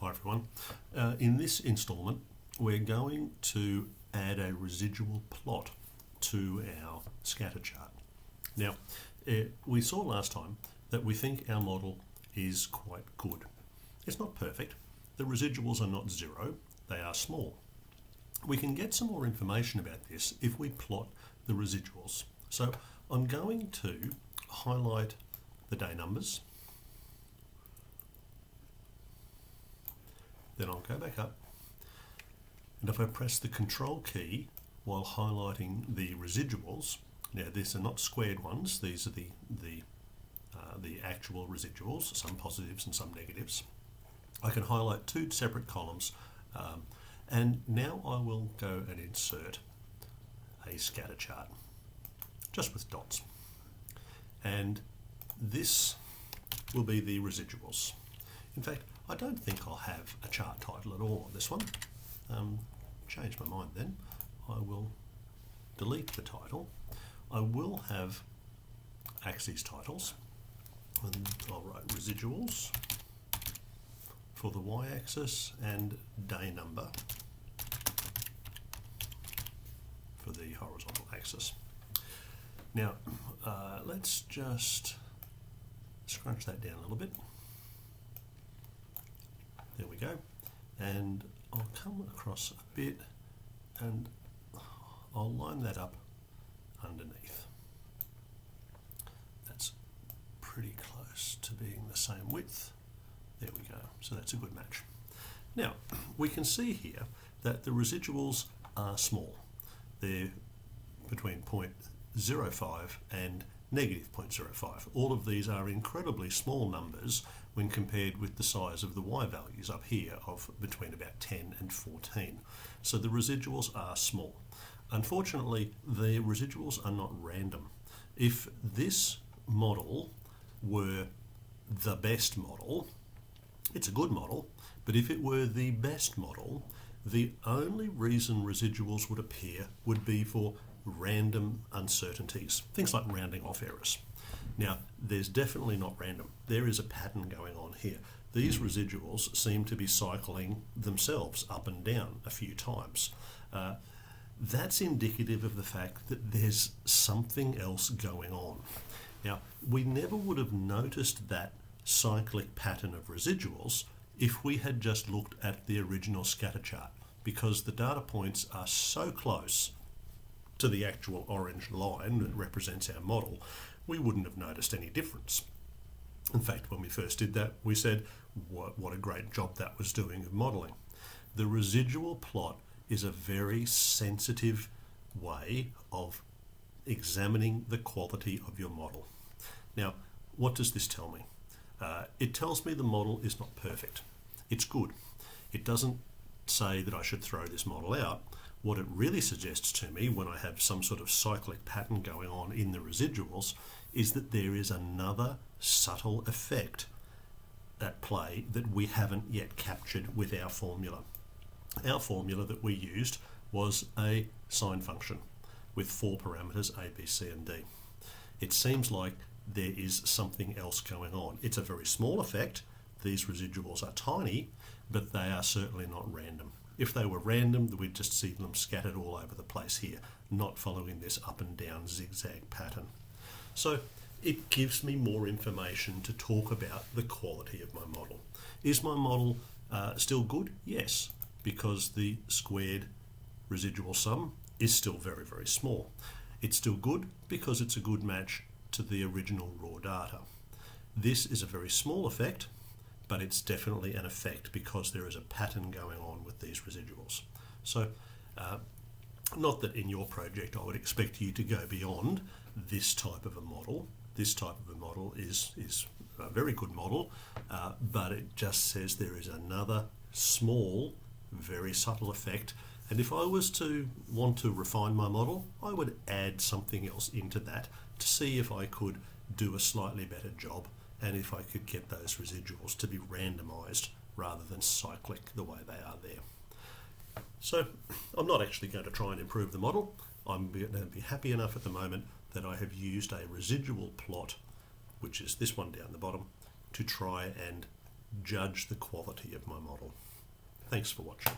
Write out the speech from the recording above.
Hi everyone. In this instalment we're going to add a residual plot to our scatter chart. Now we saw last time that we think our model is quite good. It's not perfect. The residuals are not zero, they are small. We can get some more information about this if we plot the residuals. So I'm going to highlight the day numbers. Then I'll go back up, and if I press the Control key while highlighting the residuals, now these are not squared ones, these are the actual residuals, some positives and some negatives. I can highlight two separate columns, and now I will go and insert a scatter chart, just with dots. And this will be the residuals. In fact, I don't think I'll have a chart title at all on this one. Change my mind then. I will delete the title. I will have axes titles, and I'll write residuals for the y-axis and day number for the horizontal axis. Now, let's just scrunch that down a little bit. There we go, and I'll come across a bit and I'll line that up underneath. That's pretty close to being the same width. There we go, so that's a good match. Now, we can see here that the residuals are small. They're between 0.05 and negative 0.05. All of these are incredibly small numbers when compared with the size of the y values up here of between about 10 and 14. So the residuals are small. Unfortunately, the residuals are not random. If this model were the best model, it's a good model, but if it were the best model, the only reason residuals would appear would be for random uncertainties, things like rounding off errors. Now, there's definitely not random. There is a pattern going on here. These residuals seem to be cycling themselves up and down a few times. That's indicative of the fact that there's something else going on. Now, we never would have noticed that cyclic pattern of residuals if we had just looked at the original scatter chart, because the data points are so close to the actual orange line that represents our model, we wouldn't have noticed any difference. In fact, when we first did that, we said, what a great job that was doing of modelling. The residual plot is a very sensitive way of examining the quality of your model. Now, what does this tell me? It tells me the model is not perfect. It's good. It doesn't say that I should throw this model out. What it really suggests to me when I have some sort of cyclic pattern going on in the residuals is that there is another subtle effect at play that we haven't yet captured with our formula. Our formula that we used was a sine function with 4 parameters A, B, C and D. It seems like there is something else going on. It's a very small effect. These residuals are tiny, but they are certainly not random. If they were random, we'd just see them scattered all over the place here, not following this up and down zigzag pattern. So it gives me more information to talk about the quality of my model. Is my model still good? Yes, because the squared residual sum is still very, very small. It's still good because it's a good match to the original raw data. This is a very small effect, but it's definitely an effect because there is a pattern going on with these residuals. So, not that in your project I would expect you to go beyond this type of a model. This type of a model is a very good model, but it just says there is another small, very subtle effect. And if I was to want to refine my model, I would add something else into that to see if I could do a slightly better job and if I could get those residuals to be randomized rather than cyclic the way they are there. So I'm not actually going to try and improve the model. I'm going to be happy enough at the moment that I have used a residual plot, which is this one down the bottom, to try and judge the quality of my model. Thanks for watching.